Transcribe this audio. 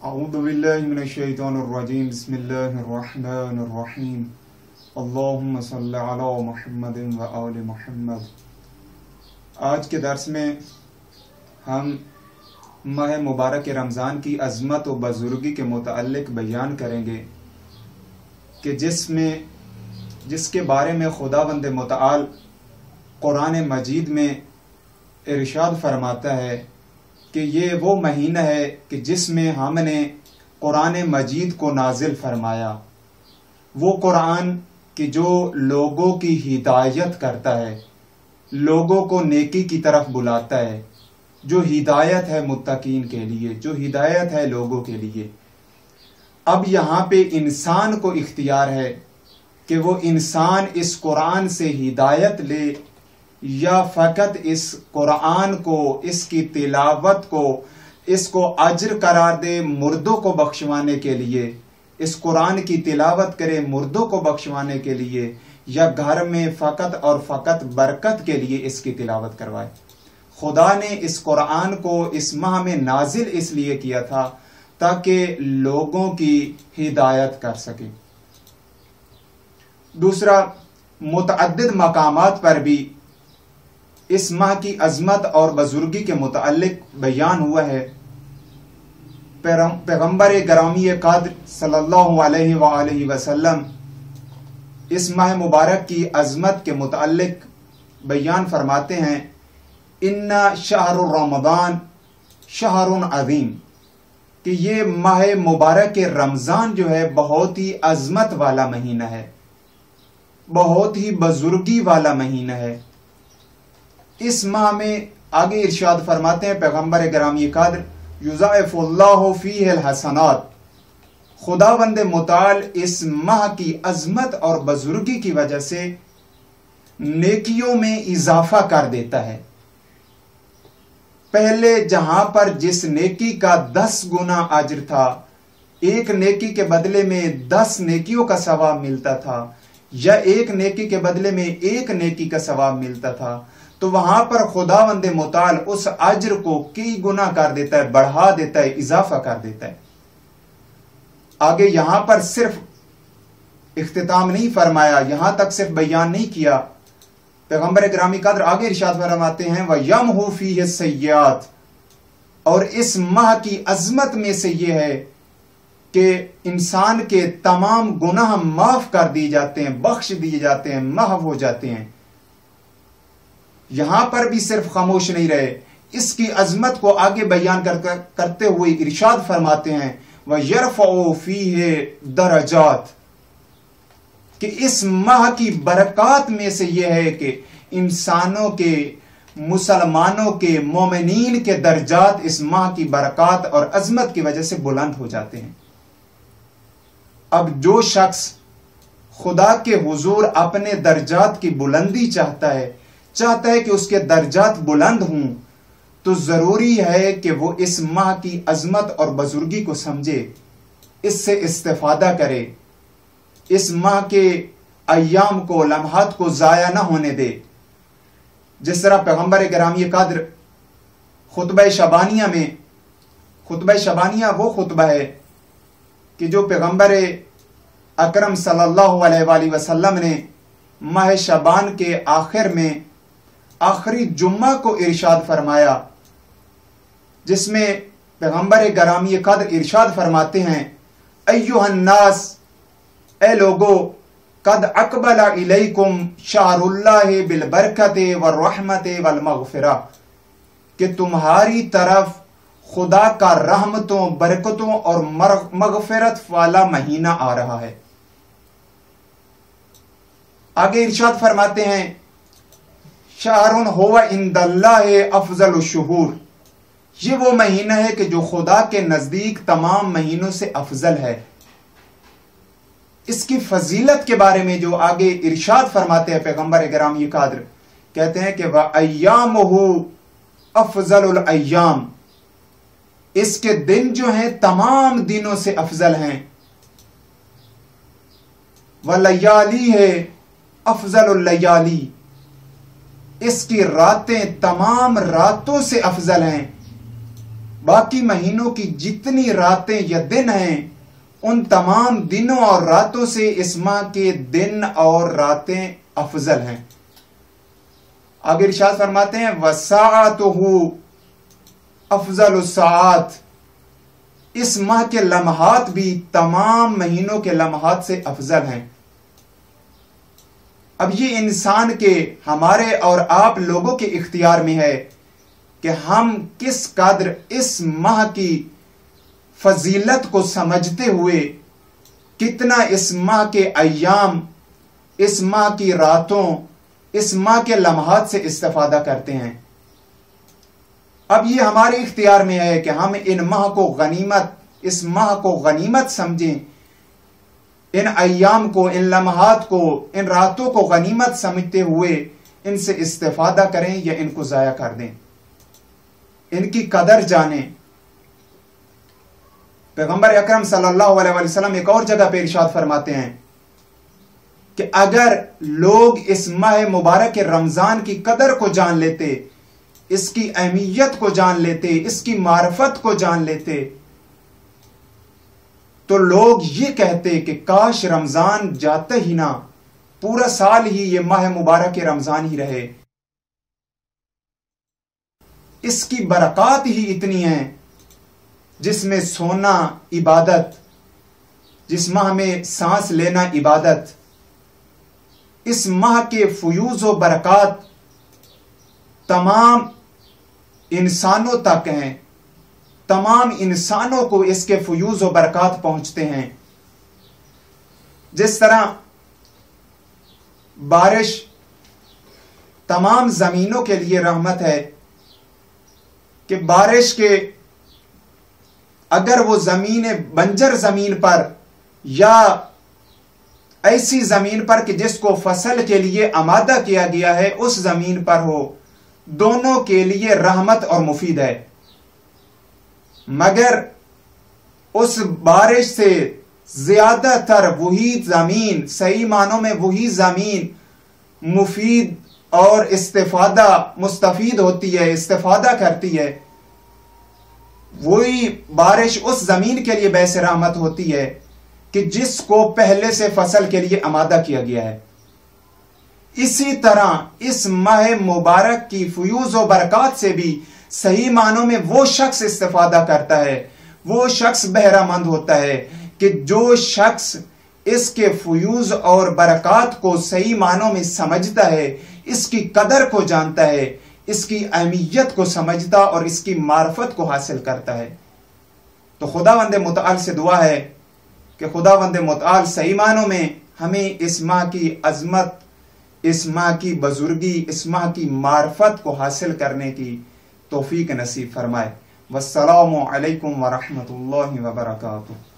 अऊज़ु बिल्लाहि मिनश्शैतानिर्रजीम बिस्मिल्लाहिर्रहमानिर्रहीम अल्लाहुम्मा सल्लि अला मुहम्मदिन व आलि मुहम्मद। आज के दर्स में हम माह मुबारक रमज़ान की अज़मत व बुज़ुर्गी के मुतअल्लिक़ बयान करेंगे कि जिसके बारे में खुदावंद मुतआल कुरान मजीद में इरशाद फरमाता है कि ये वो महीना है कि जिसमें हमने कुरान मजीद को नाजिल फरमाया। वो कुरान कि जो लोगों की हिदायत करता है, लोगों को नेकी की तरफ बुलाता है, जो हिदायत है मुत्तकीन के लिए, जो हिदायत है लोगों के लिए। अब यहाँ पे इंसान को इख्तियार है कि वो इंसान इस कुरान से हिदायत ले या फ़कत इस कुरान को, इसकी तिलावत को, इसको अज्र करार दे मुर्दों को बख्शवाने के लिए, इस कुरान की तिलावत करे मुर्दों को बख्शवाने के लिए, या घर में फ़कत और फ़कत बरकत के लिए इसकी तिलावत करवाए। खुदा ने इस कुरान को इस माह में नाजिल इसलिए किया था ताकि लोगों की हिदायत कर सके। दूसरा, मुतअद्दिद मकामात पर भी इस माह की अज़मत और बुज़ुर्गी के मुतअल्लिक़ बयान हुआ है। पैगंबर गिरामी क़द्र सल्लल्लाहु अलैहि वसल्लम इस माह मुबारक की अज़मत के मुतअल्लिक़ बयान फरमाते हैं, इन्ना शहरुर रमज़ान शहरुन अज़ीम, कि ये माह मुबारक के रमज़ान जो है बहुत ही अज़मत वाला महीना है, बहुत ही बुज़ुर्गी वाला महीना है। इस माह में आगे इरशाद फरमाते हैं पैगंबर गिरामी क़द्र, युज़ाइफ़ुल्लाहु फ़ीहिल हसनात, खुदावंद मुताल इस माह की अज़मत और बुज़ुर्गी की वजह से नेकियों में इजाफा कर देता है। पहले जहां पर जिस नेकी का 10 गुना अज्र था, एक नेकी के बदले में 10 नेकियों का सवाब मिलता था, या एक नेकी के बदले में एक नेकी का सवाब मिलता था, तो वहां पर खुदावंद मुताल उस अज्र को कई गुना कर देता है, बढ़ा देता है, इजाफा कर देता है। आगे यहां पर सिर्फ इख्तिताम नहीं फरमाया, यहां तक सिर्फ बयान नहीं किया। पैगंबर गिरामी क़द्र आगे इरशाद फरमाते हैं, व यमहु फीहि सय्यात, और इस माह की अजमत में से यह है कि इंसान के तमाम गुनाह माफ कर दिए जाते हैं, बख्श दिए जाते हैं, महव हो जाते हैं। यहां पर भी सिर्फ खामोश नहीं रहे, इसकी अजमत को आगे बयान करते हुए इरशाद फरमाते हैं, व यरफ़उ फ़ीहि दरजात, कि इस माह की बरक़ात में से यह है कि इंसानों के, मुसलमानों के, मोमिनीन के दर्जात इस माह की बरक़ात और अजमत की वजह से बुलंद हो जाते हैं। अब जो शख्स खुदा के हुजूर अपने दर्जात की बुलंदी चाहता है कि उसके दर्जात बुलंद हों, तो जरूरी है कि वो इस माह की अजमत और बुजुर्गी को समझे, इससे इस्तेफादा करे, इस माह के अय्याम को, लम्हात को जाया ना होने दे। जिस तरह पैगंबर गिरामी क़द्र खुतबा शबानिया में, खुतबा शबानिया वो खुतबा है कि जो पैगंबर अकरम सल्लल्लाहु अलैहि वसल्लम ने माह शबान के आखिर में आखिरी जुम्मा को इरशाद फरमाया, जिसमें पैगंबर गिरामी क़द्र इरशाद फरमाते हैं, अय्युहन्नास, ए लोगो, कद अकबला इलैकुम शहरुल्लाहि बिल बरकति व रहमति वल मग़फ़िरा, कि तुम्हारी तरफ खुदा का रहमतों, बरकतों और मग़फ़िरत वाला महीना आ रहा है। आगे इरशाद फरमाते हैं, शहरुन हुवा इंदल्लाहि अफ़ज़लु शुहूर, ये वो महीना है कि जो खुदा के नजदीक तमाम महीनों से अफजल है। इसकी फजीलत के बारे में जो आगे इरशाद फरमाते हैं पैगंबर गिरामी क़द्र, कहते हैं कि वह अय्यामुहु अफ़ज़लुल अय्याम, इसके दिन जो हैं तमाम दिनों से अफजल हैं। वह लयाली है अफ़ज़लुल लयाली, इसकी रातें तमाम रातों से अफजल हैं। बाकी महीनों की जितनी रातें या दिन हैं, उन तमाम दिनों और रातों से इस माह के दिन और रातें अफजल हैं। आगे इरशाद फरमाते हैं वसाअतुहु अफजलुस साआत, इस माह के लम्हात भी तमाम महीनों के लम्हात से अफजल हैं। अब ये इंसान के, हमारे और आप लोगों के इख्तियार में है कि हम किस कदर इस माह की फजीलत को समझते हुए कितना इस माह के अय्याम, इस माह की रातों, इस माह के लम्हात से इस्तेफादा करते हैं। अब ये हमारे इख्तियार में है कि हम इन माह को गनीमत, इस माह को गनीमत समझें, इन अय्याम को, इन लम्हात को, इन रातों को गनीमत समझते हुए इनसे इस्तेफादा करें या इनको जाया कर दें, इनकी कदर जानें। पैगंबर अकरम सल्लल्लाहु अलैहि वसल्लम एक और जगह पे इरशाद फरमाते हैं कि अगर लोग इस माह मुबारक के रमजान की कदर को जान लेते, इसकी अहमियत को जान लेते, इसकी मार्फत को जान लेते, तो लोग ये कहते कि काश रमजान जाते ही ना, पूरा साल ही ये माह मुबारक के रमजान ही रहे। इसकी बरकत ही इतनी है, जिसमें सोना इबादत, जिस माह में सांस लेना इबादत, इस माह के फयूज व बरकत तमाम इंसानों तक हैं, तमाम इंसानों को इसके फयूज व बरकत पहुंचते हैं। जिस तरह बारिश तमाम जमीनों के लिए रहमत है कि बारिश के, अगर वो जमीन बंजर जमीन पर या ऐसी जमीन पर कि जिसको फसल के लिए आमादा किया गया है, उस जमीन पर हो, दोनों के लिए रहमत और मुफीद है। मगर उस बारिश से ज्यादातर वही जमीन, सही मानों में वही जमीन मुफीद और इस्तेफादा, मुस्तफीद होती है, इस्तेफादा करती है। वही बारिश उस जमीन के लिए वैसे रहमत होती है कि जिसको पहले से फसल के लिए आमादा किया गया है। इसी तरह इस माह मुबारक की फयूज व बरकत से भी सही मानों में वो शख्स इस्तेफादा करता है, वो शख्स बहरामंद होता है कि जो शख्स इसके फयूज और बरकत को सही मानों में समझता है, इसकी कदर को जानता है, इसकी अहमियत को समझता और इसकी मार्फत को हासिल करता है। तो खुदावंद मुतआल से दुआ है कि खुदावंद मुतआल सही मानों में हमें इस माह की अजमत, इस माह की बुजुर्गी, इस माह की मार्फत को हासिल करने की तौफीक नसीब फरमाए। वस्सलामु अलैकुम व रहमतुल्लाहि व बरकातुहू।